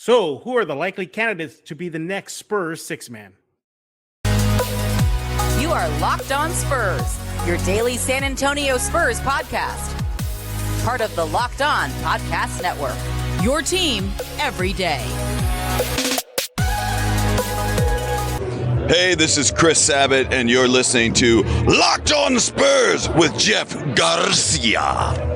So, who are the likely candidates to be the next Spurs six-man? You are Locked On Spurs, your daily San Antonio Spurs podcast. Part of the Locked On Podcast Network, your team every day. Hey, this is Chris Sabat, and you're listening to Locked On Spurs with Jeff Garcia.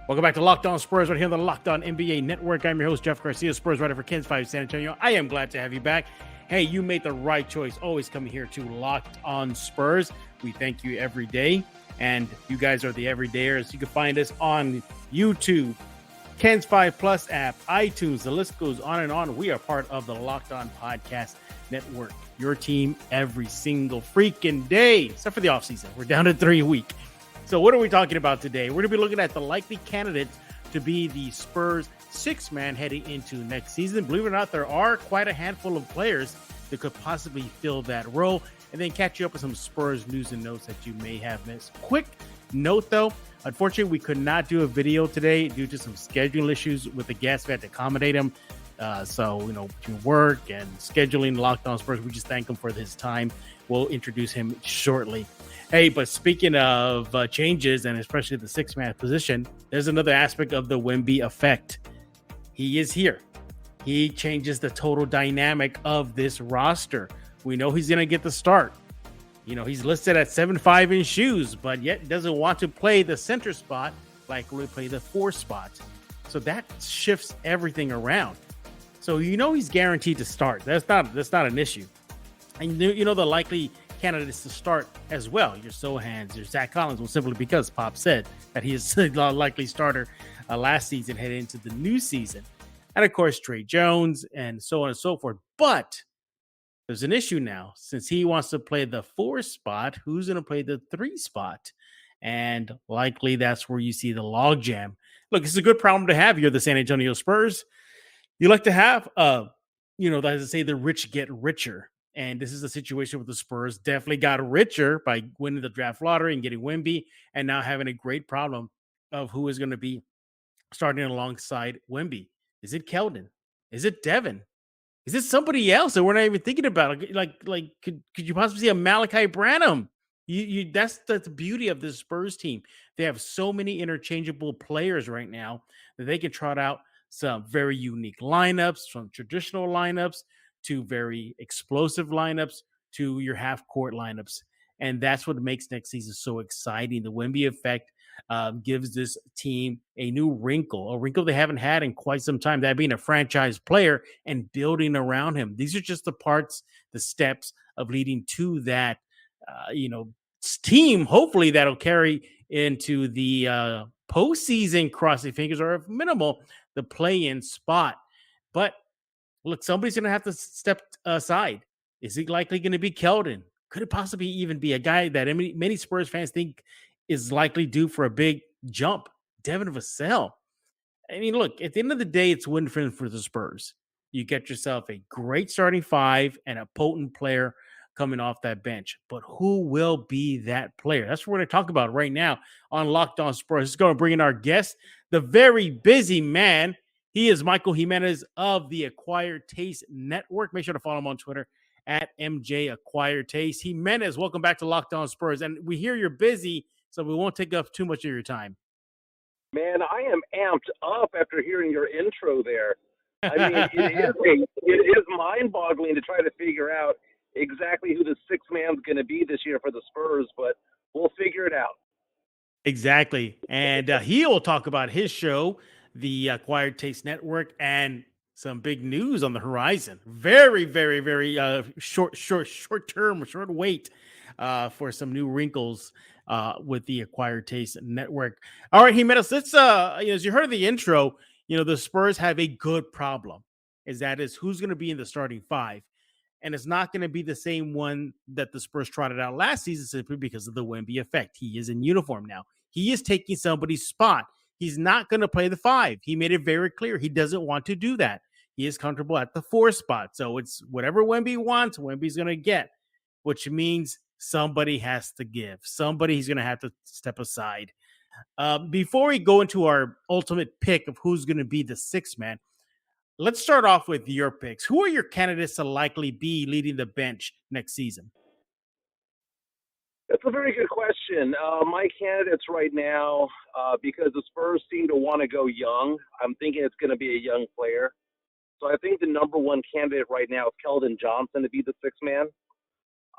Welcome back to Locked On Spurs right here on the Locked On NBA Network. I'm your host, Jeff Garcia, Spurs writer for Kens 5 San Antonio. I am glad to have you back. Hey, you made the right choice always coming here to Locked On Spurs. We thank you every day, and you guys are the everydayers. You can find us on YouTube, Kens 5 Plus app, iTunes. The list goes on and on. We are part of the Locked On Podcast Network, your team every single freaking day, except for the offseason. We're down to 3 weeks. So what are we talking about today? We're going to be looking at the likely candidates to be the Spurs six-man heading into next season. Believe it or not, there are quite a handful of players that could possibly fill that role, and then catch you up with some Spurs news and notes that you may have missed. Quick note, though, unfortunately, we could not do a video today due to some scheduling issues with the guests. We had to accommodate him. Between work and scheduling Locked On Spurs, we just thank him for his time. We'll introduce him shortly. Hey, but speaking of changes, and especially the six-man position, there's another aspect of the Wemby effect. He is here. He changes the total dynamic of this roster. We know he's going to get the start. You know, he's listed at 7'5" in shoes, but yet doesn't want to play the center spot like we play the four spot. So that shifts everything around. So you know he's guaranteed to start. That's not an issue. And you know the likely candidates to start as well. Your Sohans, your Zach Collins, well, simply because Pop said that he is a likely starter last season heading into the new season. And of course, Trey Jones and so on and so forth. But there's an issue now. Since he wants to play the four spot, who's going to play the three spot? And likely that's where you see the logjam. Look, it's a good problem to have. You're the San Antonio Spurs. You like to have, as I say, the rich get richer. And this is a situation where the Spurs definitely got richer by winning the draft lottery and getting Wemby, and now having a great problem of who is going to be starting alongside Wemby. Is it Keldon? Is it Devin? Is it somebody else that we're not even thinking about? Could you possibly see a Malachi Branham? That's the beauty of this Spurs team. They have so many interchangeable players right now that they can trot out some very unique lineups, from traditional lineups to very explosive lineups to your half-court lineups. And that's what makes next season so exciting. The Wemby effect gives this team a new wrinkle, a wrinkle they haven't had in quite some time, that being a franchise player and building around him. These are just the parts, the steps of leading to that, team, hopefully that'll carry into the postseason, crossing fingers, or if minimal, the play-in spot. But look, somebody's going to have to step aside. Is it likely going to be Keldon? Could it possibly even be a guy that many Spurs fans think is likely due for a big jump? Devin Vassell. I mean, look, at the end of the day, it's win-win for the Spurs. You get yourself a great starting five and a potent player coming off that bench. But who will be that player? That's what we're going to talk about right now on Locked On Spurs. Let's go and bring in our guest, the very busy man. He is Michael Jimenez of the Acquired Taste Network. Make sure to follow him on Twitter at MJ Acquired Taste. Jimenez, welcome back to Locked On Spurs. And we hear you're busy, so we won't take up too much of your time. Man, I am amped up after hearing your intro there. I mean, it is mind-boggling to try to figure out exactly who the sixth man's going to be this year for the Spurs, but we'll figure it out. Exactly. And he will talk about his show, the Acquired Taste Network, and some big news on the horizon. Very, very, very short wait for some new wrinkles with the Acquired Taste Network. All right, Jimenez, let's, as you heard the intro, the Spurs have a good problem. Is who's going to be in the starting five. And it's not going to be the same one that the Spurs trotted out last season simply because of the Wemby effect. He is in uniform now. He is taking somebody's spot. He's not going to play the five. He made it very clear he doesn't want to do that. He is comfortable at the four spot. So it's whatever Wemby wants, Wemby's going to get, which means somebody has to give. Somebody's going to have to step aside. Before we go into our ultimate pick of who's going to be the sixth man, let's start off with your picks. Who are your candidates to likely be leading the bench next season? That's a very good question. My candidates right now, because the Spurs seem to want to go young, I'm thinking it's going to be a young player. So I think the number one candidate right now is Keldon Johnson to be the sixth man.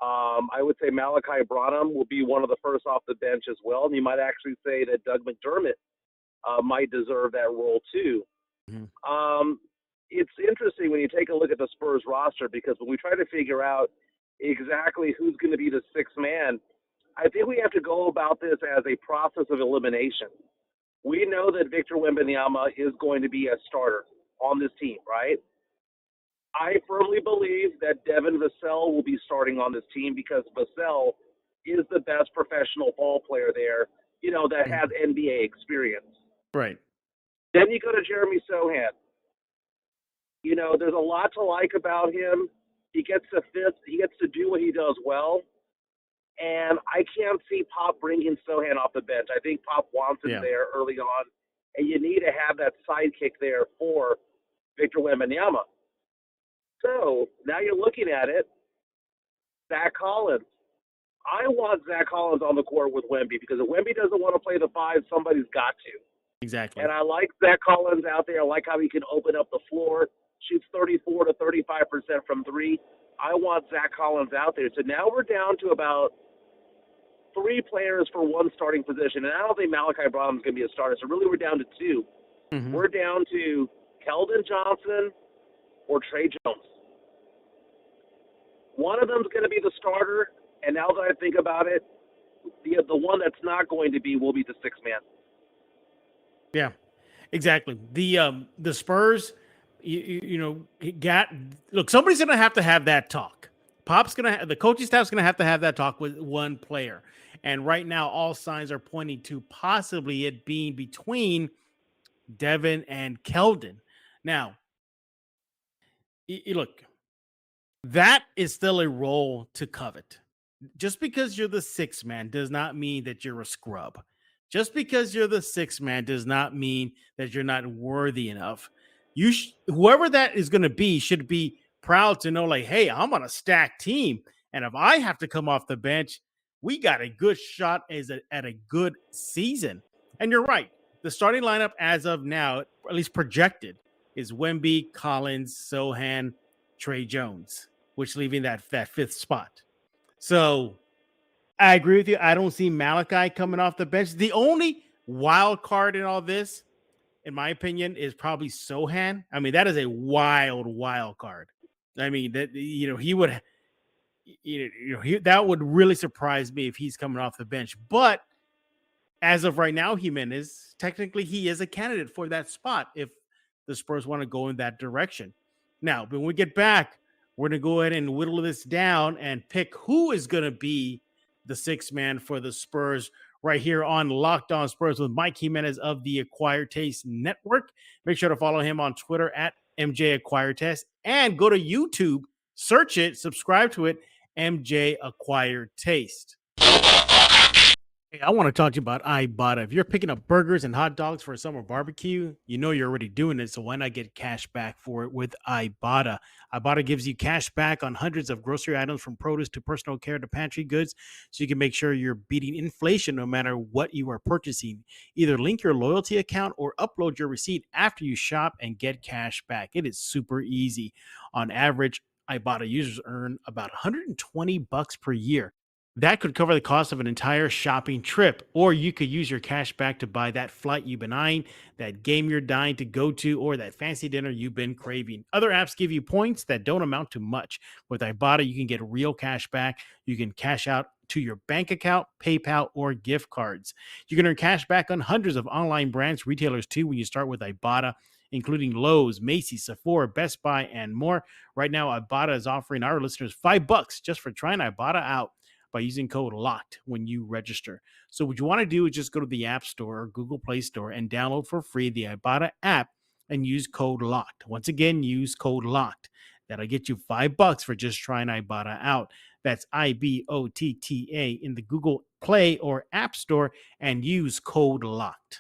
I would say Malachi Branham will be one of the first off the bench as well. And you might actually say that Doug McDermott might deserve that role too. Mm-hmm. It's interesting when you take a look at the Spurs roster, because when we try to figure out exactly who's going to be the sixth man, I think we have to go about this as a process of elimination. We know that Victor Wembanyama is going to be a starter on this team, right? I firmly believe that Devin Vassell will be starting on this team because Vassell is the best professional ball player there, that has NBA experience. Right. Then you go to Jeremy Sohan. There's a lot to like about him. He gets the fifth. He gets to do what he does well. And I can't see Pop bringing Sohan off the bench. I think Pop wants him there early on. And you need to have that sidekick there for Victor Wembanyama. So now you're looking at it, Zach Collins. I want Zach Collins on the court with Wemby, because if Wemby doesn't want to play the five, somebody's got to. Exactly. And I like Zach Collins out there. I like how he can open up the floor, shoots 34 to 35% from three. I want Zach Collins out there. So now we're down to about three players for one starting position. And I don't think Malachi Branham is going to be a starter. So really we're down to two. Mm-hmm. We're down to Keldon Johnson or Trey Jones. One of them is going to be the starter, and now that I think about it, the one that's not going to be will be the sixth man. Yeah, exactly. The Spurs, somebody's going to have that talk. The coaching staff's going to have that talk with one player. And right now, all signs are pointing to possibly it being between Devin and Keldon. Now, look, that is still a role to covet. Just because you're the sixth man does not mean that you're a scrub. Just because you're the sixth man does not mean that you're not worthy enough. Whoever that is going to be should be proud to know, like, hey, I'm on a stacked team. And if I have to come off the bench, we got a good shot at a good season. And you're right. The starting lineup as of now, at least projected, is Wemby, Collins, Sohan, Trey Jones, which leaving that fifth spot. So I agree with you. I don't see Malachi coming off the bench. The only wild card in all this, in my opinion, is probably Sohan. I mean, that is a wild card. I mean, that he would, that would really surprise me if he's coming off the bench. But as of right now, Jimenez, technically he is a candidate for that spot if the Spurs want to go in that direction. Now, when we get back, we're going to go ahead and whittle this down and pick who is going to be the sixth man for the Spurs right here on Locked On Spurs with Mike Jimenez of the Acquired Taste Network. Make sure to follow him on Twitter at MJ Acquired Taste and go to YouTube, search it, subscribe to it, MJ Acquired Taste. Hey, I want to talk to you about Ibotta. If you're picking up burgers and hot dogs for a summer barbecue, you know you're already doing it, so why not get cash back for it with Ibotta? Ibotta gives you cash back on hundreds of grocery items from produce to personal care to pantry goods, so you can make sure you're beating inflation no matter what you are purchasing. Either link your loyalty account or upload your receipt after you shop and get cash back. It is super easy. On average, Ibotta users earn about $120 per year. That could cover the cost of an entire shopping trip, or you could use your cash back to buy that flight you've been eyeing, that game you're dying to go to, or that fancy dinner you've been craving. Other apps give you points that don't amount to much. With Ibotta, you can get real cash back. You can cash out to your bank account, PayPal, or gift cards. You can earn cash back on hundreds of online brands, retailers too, when you start with Ibotta, including Lowe's, Macy's, Sephora, Best Buy, and more. Right now, Ibotta is offering our listeners $5 just for trying Ibotta out by using code LOCKED when you register. So what you want to do is just go to the App Store or Google Play Store and download for free the Ibotta app and use code LOCKED. Once again, use code LOCKED. That'll get you $5 for just trying Ibotta out. That's IBOTTA in the Google Play or App Store and use code LOCKED.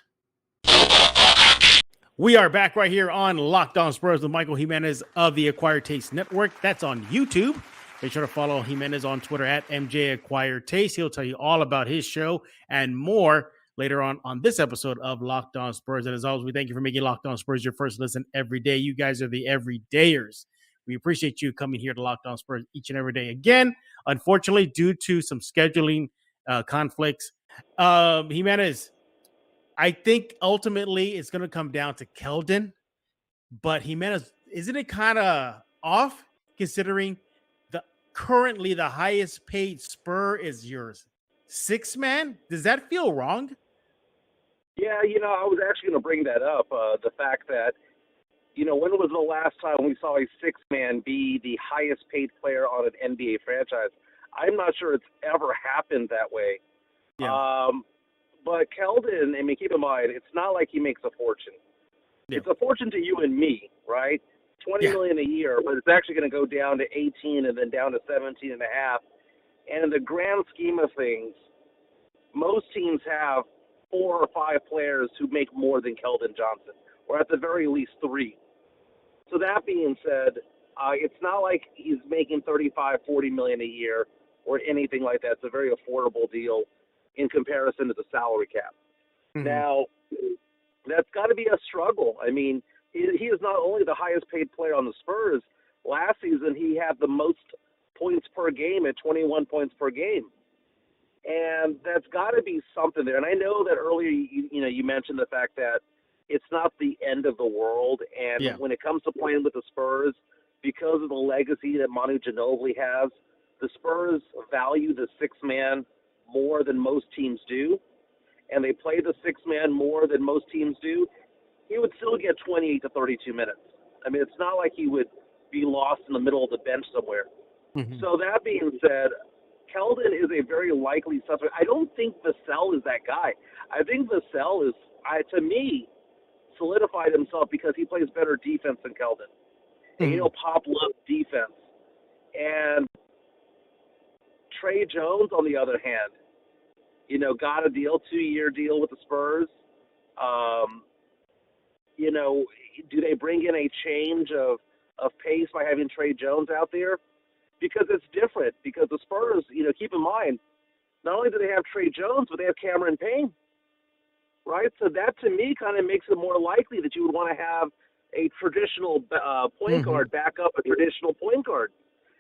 We are back right here on Locked On Spurs with Michael Jimenez of the Acquired Taste Network. That's on YouTube. Make sure to follow Jimenez on Twitter at MJ Acquired Taste. He'll tell you all about his show and more later on this episode of Locked On Spurs. And as always, we thank you for making Locked On Spurs your first listen every day. You guys are the everydayers. We appreciate you coming here to Locked On Spurs each and every day. Again, unfortunately, due to some scheduling conflicts, Jimenez, I think ultimately it's going to come down to Keldon. But Jimenez, isn't it kind of off considering currently the highest paid Spur is yours? Six man? Does that feel wrong? Yeah, I was actually going to bring that up. The fact that, when was the last time we saw a six-man be the highest paid player on an NBA franchise? I'm not sure it's ever happened that way. Yeah. But Keldon, keep in mind, it's not like he makes a fortune. Yeah. It's a fortune to you and me, right? $20 million a year, but it's actually going to go down to 18 and then down to 17 and a half. And in the grand scheme of things, most teams have 4 or 5 players who make more than Keldon Johnson, or at the very least 3. So that being said, it's not like he's making $35-40 million a year or anything like that. It's a very affordable deal in comparison to the salary cap. Mm-hmm. Now, that's got to be a struggle. He is not only the highest paid player on the Spurs. Last season, he had the most points per game at 21 points per game. And that's got to be something there. And I know that earlier, you mentioned the fact that it's not the end of the world. And when it comes to playing with the Spurs, because of the legacy that Manu Ginobili has, the Spurs value the six-man more than most teams do. And they play the six-man more than most teams do. He would still get 28 to 32 minutes. It's not like he would be lost in the middle of the bench somewhere. Mm-hmm. So that being said, Keldon is a very likely suspect. I don't think Vassell is that guy. I think Vassell is, to me, solidified himself because he plays better defense than Keldon. Mm-hmm. And, Pop loves defense. And Trey Jones, on the other hand, got a deal, 2-year deal with the Spurs. Do they bring in a change of pace by having Trey Jones out there? Because it's different. Because the Spurs, keep in mind, not only do they have Trey Jones, but they have Cameron Payne, right? So that, to me, kind of makes it more likely that you would want to have a traditional point guard back up a traditional point guard.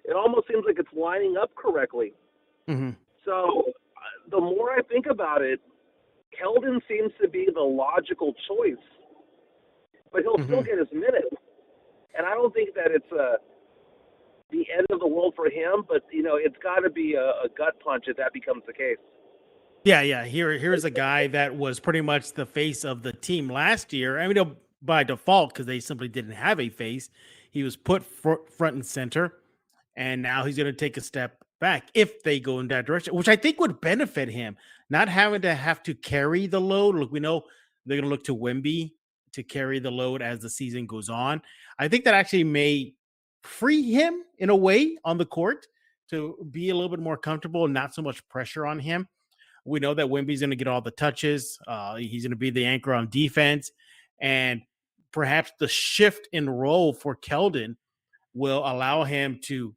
It almost seems like it's lining up correctly. Mm-hmm. So the more I think about it, Keldon seems to be the logical choice. But he'll still get his minutes. And I don't think that it's the end of the world for him, but, it's got to be a gut punch if that becomes the case. Yeah. Here's a guy that was pretty much the face of the team last year. By default, because they simply didn't have a face. He was put front and center, and now he's going to take a step back if they go in that direction, which I think would benefit him, not having to have to carry the load. Look, we know they're going to look to Wemby to carry the load as the season goes on. I think that actually may free him in a way on the court to be a little bit more comfortable and not so much pressure on him. We know that Wemby's going to get all the touches. He's going to be the anchor on defense, and perhaps the shift in role for Keldon will allow him to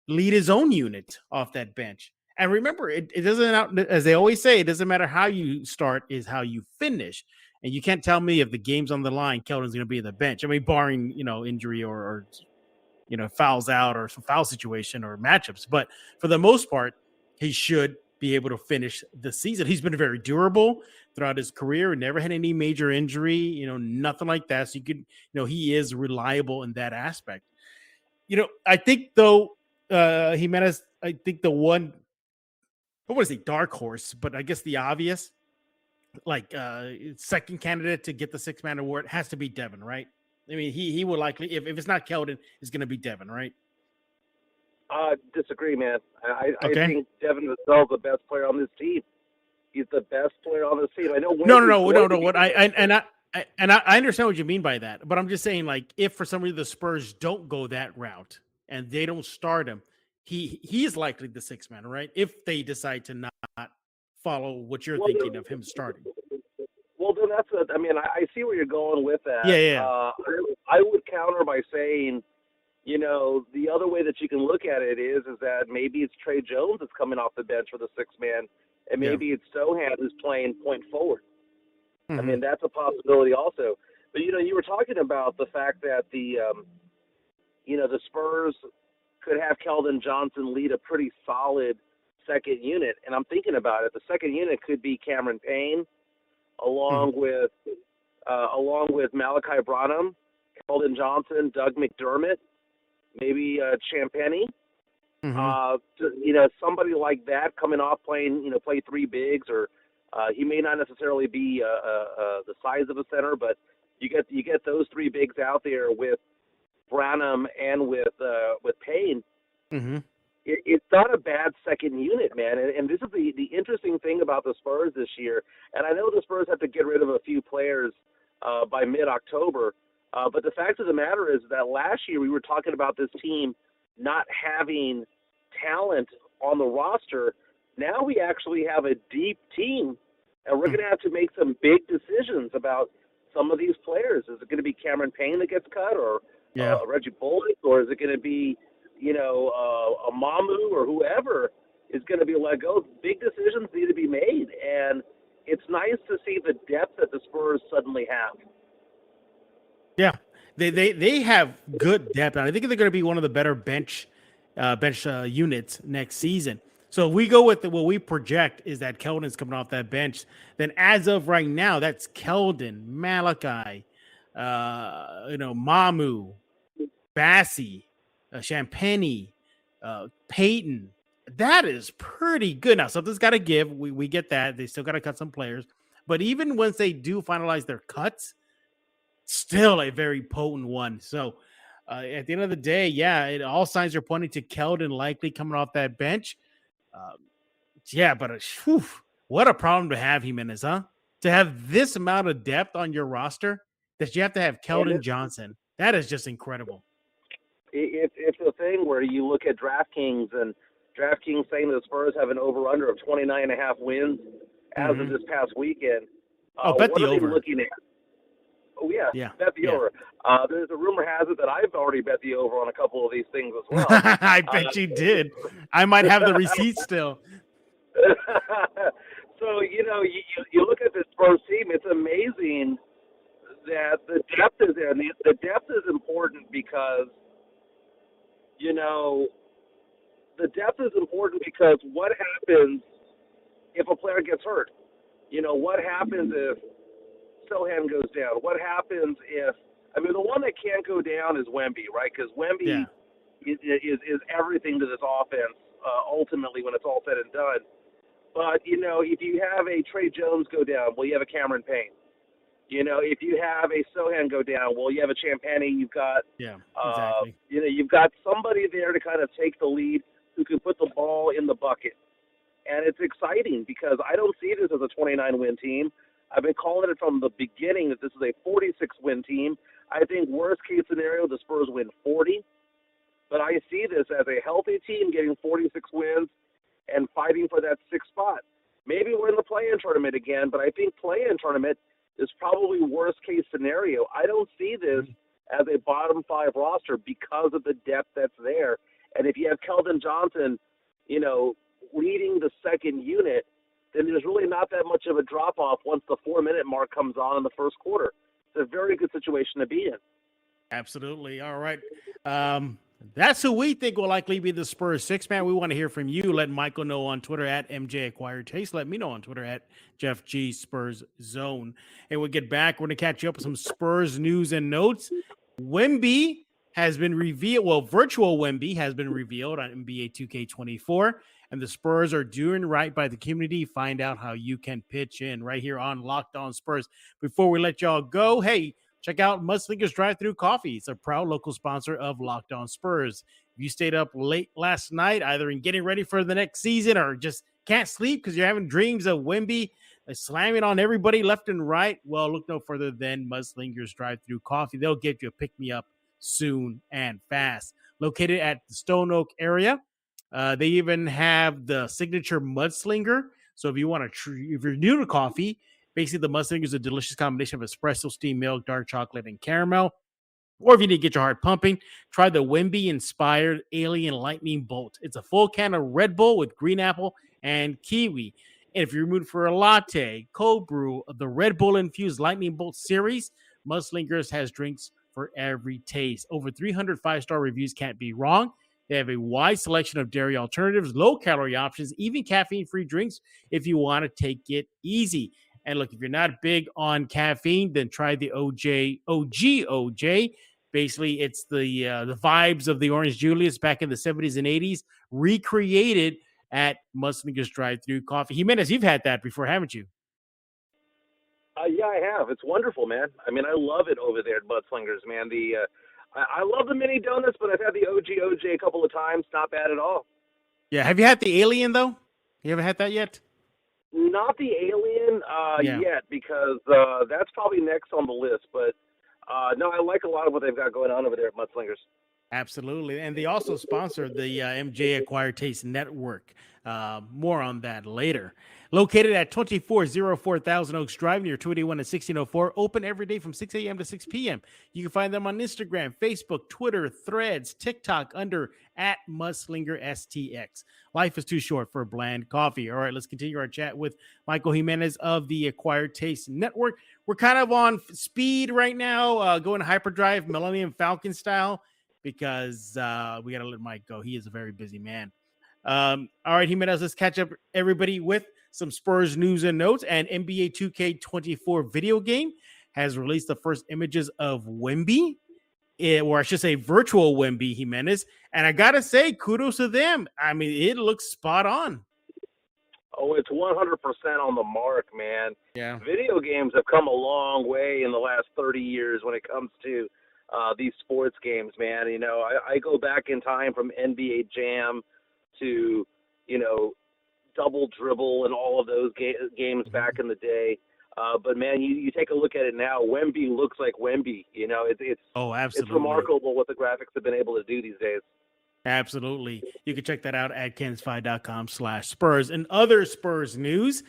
lead his own unit off that bench. And remember, it doesn't, as they always say, it doesn't matter how you start, is how you finish. And you can't tell me if the game's on the line, Keldon's going to be at the bench. Barring, injury or fouls out or some foul situation or matchups. But for the most part, he should be able to finish the season. He's been very durable throughout his career, never had any major injury, nothing like that. So you could, he is reliable in that aspect. I think though, Jimenez, I think the one, what was he, dark horse, but I guess the obvious, second candidate to get the six-man award has to be Devin, right? He will likely, if it's not Keldon, it's going to be Devin, right? Disagree, man. I think Devin Vassell is the best player on this team. He's the best player on this team. I know. No. What I understand what you mean by that, but I'm just saying, if for some reason the Spurs don't go that route and they don't start him, he is likely the sixth man, right? If they decide to not follow what you're Well, thinking of him starting. Well, then I see where you're going with that. Yeah. I would counter by saying, the other way that you can look at it is that maybe it's Trey Jones that's coming off the bench for the sixth man, and maybe it's Sohan who's playing point forward. Mm-hmm. I mean, that's a possibility also. But, you were talking about the fact that the Spurs could have Keldon Johnson lead a pretty solid second unit. And I'm thinking about it. The second unit could be Cameron Payne along with Malachi Branham, Keldon Johnson, Doug McDermott, maybe Champagnie. Somebody like that coming off play three bigs, or he may not necessarily be the size of a center, but you get those three bigs out there with Branham and with Payne. Mm-hmm. It's not a bad second unit, man. And this is the interesting thing about the Spurs this year. And I know the Spurs have to get rid of a few players by mid-October, but the fact of the matter is that last year we were talking about this team not having talent on the roster. Now we actually have a deep team, and we're going to have to make some big decisions about some of these players. Is it going to be Cameron Payne that gets cut, or Reggie Bullock, or is it going to be, a Mamu or whoever is going to be let go? Big decisions need to be made, and it's nice to see the depth that the Spurs suddenly have. Yeah, they have good depth, and I think they're going to be one of the better bench units next season. So if we go with what we project is that Keldon's coming off that bench, then as of right now, that's Keldon, Malachi, Mamu, Bassie, Champagnie, Peyton. That is pretty good. Now, something's got to give. We get that. They still got to cut some players. But even once they do finalize their cuts, still a very potent one. So at the end of the day, all signs are pointing to Keldon likely coming off that bench. But what a problem to have, Jimenez, huh? To have this amount of depth on your roster that you have to have Keldon Johnson. That is just incredible. It's a thing where you look at DraftKings, and DraftKings saying the Spurs have an over-under of 29.5 wins as of this past weekend. Bet the over. Looking at? Oh, yeah. Bet the over. There's a rumor has it that I've already bet the over on a couple of these things as well. I bet you did. I might have the receipt still. So, you look at this Spurs team, it's amazing that the depth is there. And the depth is important because, the depth is important because what happens if a player gets hurt? What happens if Sohan goes down? What happens if – the one that can't go down is Wemby, right? Because Wemby is everything to this offense ultimately when it's all said and done. But, if you have a Trey Jones go down, well, you have a Cameron Payne. If you have a Sohan go down, well, you have a Champagnie. You've got exactly. You've got somebody there to kind of take the lead who can put the ball in the bucket. And it's exciting because I don't see this as a 29-win team. I've been calling it from the beginning that this is a 46-win team. I think worst-case scenario, the Spurs win 40. But I see this as a healthy team getting 46 wins and fighting for that sixth spot. Maybe we're in the play-in tournament again, but I think play-in tournament is probably worst-case scenario. I don't see this as a bottom-5 roster because of the depth that's there. And if you have Keldon Johnson, leading the second unit, then there's really not that much of a drop-off once the 4-minute mark comes on in the first quarter. It's a very good situation to be in. Absolutely. All right. That's who we think will likely be the Spurs six man. We want to hear from you. Let Michael know on Twitter at MJAcquiredTaste. Let me know on Twitter at Jeff G Spurs Zone. And we'll get back. We're going to catch you up with some Spurs news and notes. Wemby has been revealed. Well, virtual Wemby has been revealed on NBA 2K24. And the Spurs are doing right by the community. Find out how you can pitch in right here on Locked On Spurs. Before we let y'all go, hey, check out Mudslingers Drive-Thru Coffee. It's a proud local sponsor of Locked On Spurs. If you stayed up late last night, either in getting ready for the next season or just can't sleep because you're having dreams of Wemby slamming on everybody left and right, well, look no further than Mudslingers Drive-Thru Coffee. They'll get you a pick-me-up soon and fast. Located at the Stone Oak area, They even have the signature Mudslinger. So if you want if you're new to coffee, basically the Mudslinger is a delicious combination of espresso, steamed milk, dark chocolate, and caramel. Or if you need to get your heart pumping, try the Wemby-inspired Alien Lightning Bolt. It's a full can of Red Bull with green apple and kiwi. And if you're mood for a latte, cold brew of the Red Bull-infused Lightning Bolt series, Mudslingers has drinks for every taste. Over 300 five-star reviews, can't be wrong. They have a wide selection of dairy alternatives, low-calorie options, even caffeine-free drinks if you want to take it easy. And look, if you're not big on caffeine, then try the OG. Basically, it's the vibes of the Orange Julius back in the 70s and 80s, recreated at Mudslingers Drive-Thru Coffee. Jimenez, you've had that before, haven't you? Yeah, I have. It's wonderful, man. I mean, I love it over there at Mudslingers, man. I love the mini donuts, but I've had the OG a couple of times. Not bad at all. Yeah, have you had the Alien, though? You ever had that yet? Not the Alien yet, because that's probably next on the list. But no, I like a lot of what they've got going on over there at Mudslingers. Absolutely. And they also sponsor the MJ Acquired Taste Network. More on that later. Located at 2404 Thousand Oaks Drive near 281 and 1604. Open every day from 6 a.m. to 6 p.m. You can find them on Instagram, Facebook, Twitter, Threads, TikTok under @MudslingerSTX. Life is too short for bland coffee. All right, let's continue our chat with Michael Jimenez of the Acquired Taste Network. We're kind of on speed right now, going hyperdrive, Millennium Falcon style, because we got to let Mike go. He is a very busy man. All right, Jimenez, let's catch up everybody with some Spurs news and notes. And NBA 2K24 video game has released the first images of Wemby, or I should say virtual Wemby, Jimenez. And I got to say, kudos to them. I mean, it looks spot on. Oh, it's 100% on the mark, man. Yeah. Video games have come a long way in the last 30 years when it comes to these sports games, man. You know, I go back in time from NBA Jam to, you know, Double Dribble and all of those games back in the day. But, man, you take a look at it now. Wemby looks like Wemby. You know, it's absolutely. It's remarkable what the graphics have been able to do these days. Absolutely. You can check that out at kensfi.com/Spurs. And other Spurs news,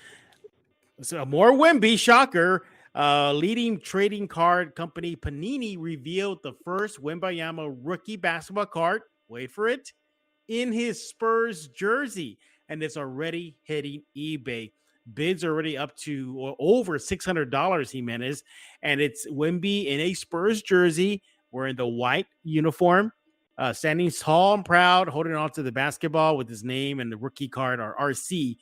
so more Wemby, shocker. Leading trading card company Panini revealed the first Wembanyama rookie basketball card, wait for it, in his Spurs jersey. And it's already hitting eBay. Bids are already up to or over $600, Jimenez. And it's Wemby in a Spurs jersey, wearing the white uniform, standing tall and proud, holding on to the basketball with his name and the rookie card, or RC,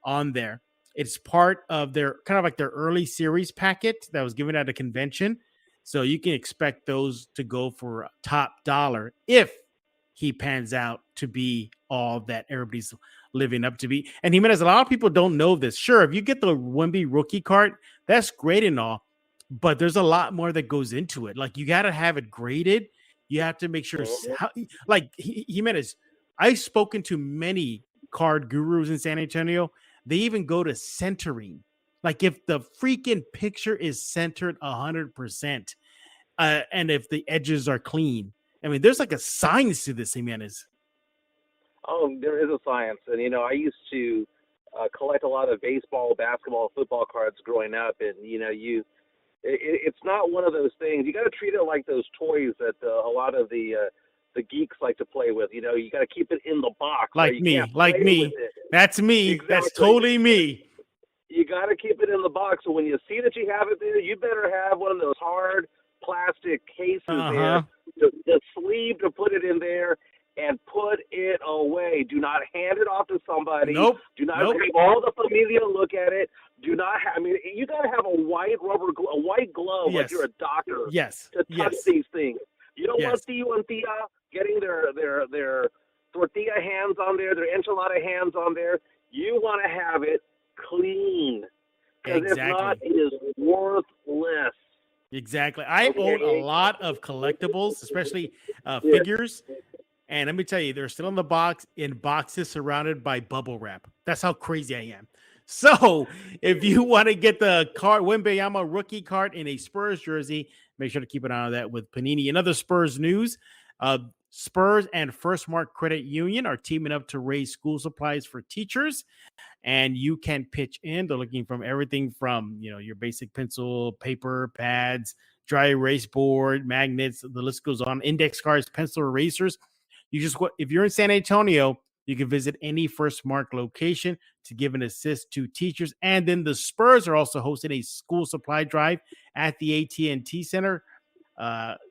on there. It's part of their kind of like their early series packet that was given at a convention. So you can expect those to go for top dollar if he pans out to be all that everybody's living up to be. And Jimenez, a lot of people don't know this. Sure, if you get the Wemby rookie card, that's great and all, but there's a lot more that goes into it. Like, you got to have it graded. You have to make sure, like Jimenez, I've spoken to many card gurus in San Antonio. They even go to centering. Like, if the freaking picture is centered 100%, and if the edges are clean, I mean, there's like a science to this, Jimenez. Oh, there is a science. And, you know, I used to collect a lot of baseball, basketball, football cards growing up. And, you know, it's not one of those things. You got to treat it like those toys that a lot of the geeks like to play with. You know, you got to keep it in the box. Like me. That's me. Exactly. That's totally me. You got to keep it in the box. So when you see that you have it there, you better have one of those hard plastic cases there, the sleeve to put it in there, and put it away. Do not hand it off to somebody. Nope. Do not have all the familia look at it. Do not have, I mean, you got to have a white glove, like you're a doctor, to touch these things. You don't want Tio and Tia getting their tortilla hands on there, their enchilada hands on there. You want to have it clean. Because if not, it is worthless. Exactly. I own a lot of collectibles, especially figures. And let me tell you, they're still in the box, in boxes surrounded by bubble wrap. That's how crazy I am. So if you want to get the card, Wembanyama rookie card in a Spurs jersey, make sure to keep an eye on that with Panini. In other Spurs news, Spurs and First Mark Credit Union are teaming up to raise school supplies for teachers, and you can pitch in. They're looking from everything from, your basic pencil, paper, pads, dry erase board, magnets, the list goes on, index cards, pencil erasers. If you're in San Antonio, you can visit any First Mark location to give an assist to teachers. And then the Spurs are also hosting a school supply drive at the AT&T Center.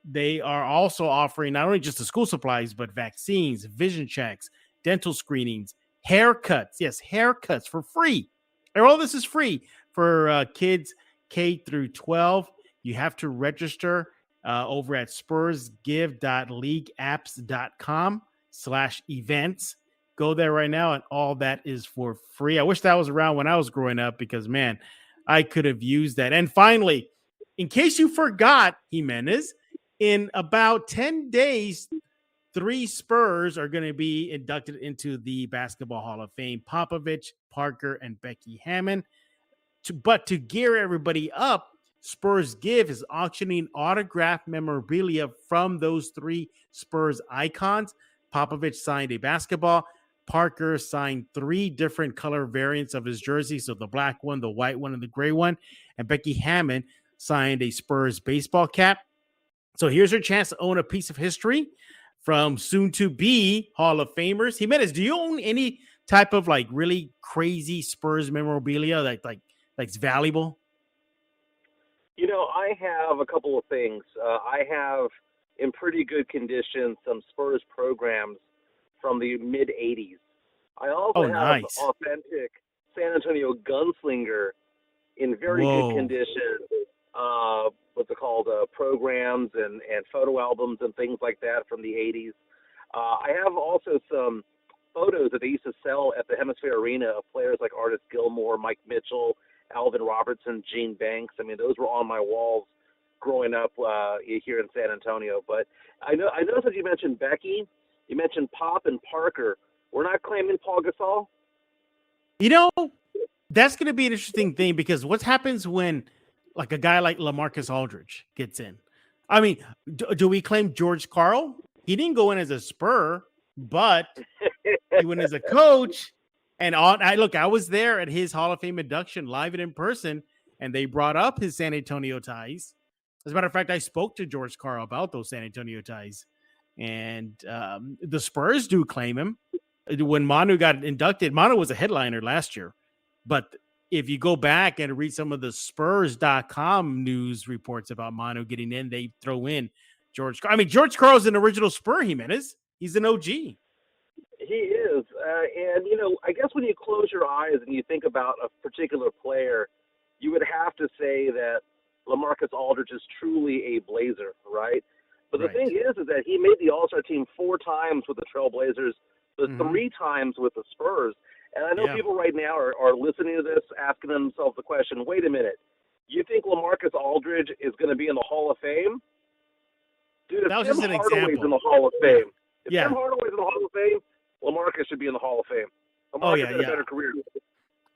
They are also offering not only just the school supplies, but vaccines, vision checks, dental screenings, haircuts. Yes, haircuts for free. And all this is free for kids K through 12. You have to register over at spursgive.leagueapps.com/events. Go there right now, and all that is for free. I wish that was around when I was growing up because, man, I could have used that. And finally, in case you forgot, Jimenez, in about 10 days, 3 Spurs are going to be inducted into the Basketball Hall of Fame: Popovich, Parker, and Becky Hammon. But to gear everybody up, Spurs Give is auctioning autographed memorabilia from those 3 Spurs icons. Popovich signed a basketball. Parker signed 3 different color variants of his jersey. So the black one, the white one, and the gray one. And Becky Hammon signed a Spurs baseball cap. So here's your chance to own a piece of history from soon-to-be Hall of Famers. Jimenez, do you own any type of really crazy Spurs memorabilia that's valuable? I have a couple of things. I have, in pretty good condition, some Spurs programs from the mid-'80s. I also have nice. Authentic San Antonio Gunslinger in very good condition. What's it called? Programs and photo albums and things like that from the 80s. I have also some photos that they used to sell at the Hemisphere Arena of players like Artis Gilmore, Mike Mitchell, Alvin Robertson, Gene Banks. I mean, those were on my walls growing up here in San Antonio. But I noticed that you mentioned Becky, you mentioned Pop and Parker. We're not claiming Paul Gasol? That's going to be an interesting thing because what happens when a guy like LaMarcus Aldridge gets in? I mean, do we claim George Karl? He didn't go in as a Spur, but he went as a coach. And I was there at his Hall of Fame induction live and in person, and they brought up his San Antonio ties. As a matter of fact, I spoke to George Karl about those San Antonio ties. And the Spurs do claim him. When Manu got inducted, Manu was a headliner last year. But if you go back and read some of the Spurs.com news reports about Manu getting in, they throw in George Karl. I mean, George Karl is an original Spur, Jimenez. He's an OG. He is. And, I guess when you close your eyes and you think about a particular player, you would have to say that LaMarcus Aldridge is truly a Blazer, right? But the thing is that he made the All-Star team 4 times with the Trailblazers, but 3 times with the Spurs. And I know people right now are listening to this, asking themselves the question, wait a minute, you think LaMarcus Aldridge is going to be in the Hall of Fame? Dude, if Tim Hardaway's in the Hall of Fame, Tim Hardaway's in the Hall of Fame, LaMarcus should be in the Hall of Fame. LaMarcus had a better career.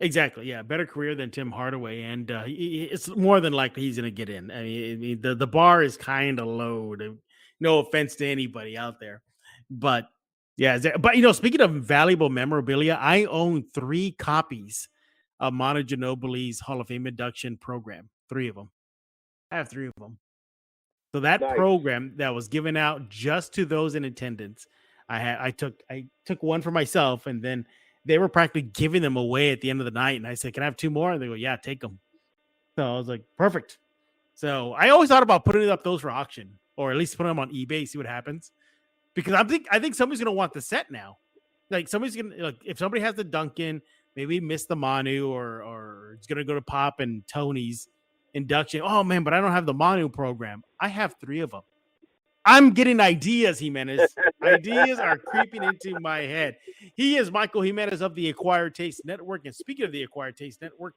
Exactly, yeah, better career than Tim Hardaway, and it's more than likely he's going to get in. I mean, the bar is kind of low. No offense to anybody out there, but yeah. But speaking of valuable memorabilia, I own 3 copies of Manu Ginobili's Hall of Fame induction program. 3 of them. I have 3 of them. So that program that was given out just to those in attendance, I took one for myself, and then they were practically giving them away at the end of the night. And I said, can I have 2 more? And they go, yeah, take them. So I was like, perfect. So I always thought about putting up those for auction, or at least put them on eBay, see what happens. Because I think somebody's going to want the set now. Somebody's going to, if somebody has the Duncan, maybe miss the Manu, or it's going to go to Pop and Tony's induction. Oh man, but I don't have the Manu program. I have 3 of them. I'm getting ideas, Jimenez. Ideas are creeping into my head. He is Michael Jimenez of the Acquired Taste Network. And speaking of the Acquired Taste Network,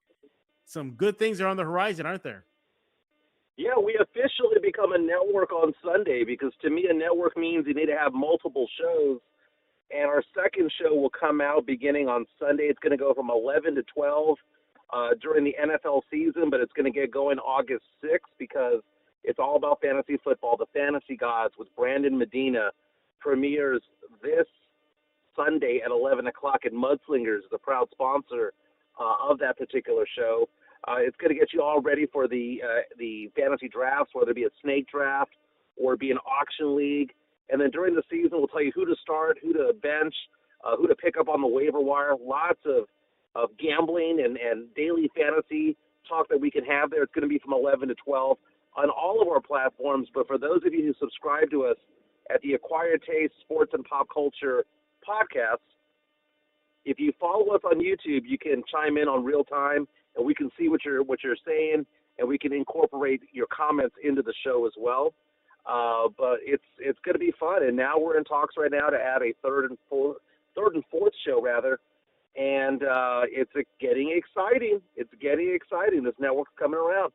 some good things are on the horizon, aren't there? Yeah, we officially become a network on Sunday because to me a network means you need to have multiple shows. And our second show will come out beginning on Sunday. It's going to go from 11 to 12 during the NFL season, but it's going to get going August 6th because it's all about fantasy football. The Fantasy Gods with Brandon Medina premieres this Sunday at 11 o'clock, and Mudslingers is a proud sponsor of that particular show. It's going to get you all ready for the fantasy drafts, whether it be a snake draft or be an auction league. And then during the season, we'll tell you who to start, who to bench, who to pick up on the waiver wire. Lots of gambling and daily fantasy talk that we can have there. It's going to be from 11 to 12 on all of our platforms. But for those of you who subscribe to us at the Acquired Taste Sports and Pop Culture podcast, if you follow us on YouTube, you can chime in on real time, and we can see what you're saying, and we can incorporate your comments into the show as well. But it's going to be fun, and now we're in talks right now to add a third and fourth show rather, and it's getting exciting. It's getting exciting. This network's coming around.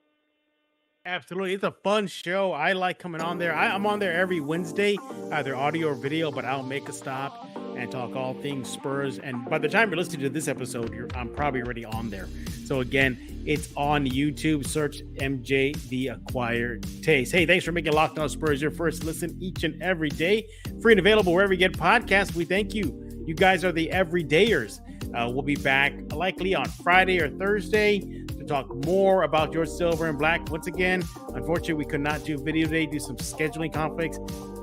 Absolutely. It's a fun show. I like coming on there. I'm on there every Wednesday, either audio or video, but I'll make a stop and talk all things Spurs. And by the time you're listening to this episode, I'm probably already on there. So again, it's on YouTube. Search MJ The Acquired Taste. Hey, thanks for making Locked On Spurs your first listen each and every day. Free and available wherever you get podcasts. We thank you. You guys are the everydayers. We'll be back likely on Friday or Thursday to talk more about your silver and black. Once again, unfortunately, we could not do video today due to some scheduling conflicts.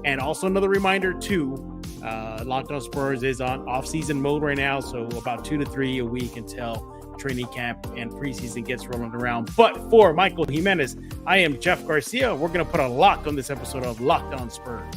And also another reminder, too, Locked On Spurs is on off-season mode right now, so about 2 to 3 a week until training camp and preseason gets rolling around. But for Michael Jimenez, I am Jeff Garcia. We're going to put a lock on this episode of Locked On Spurs.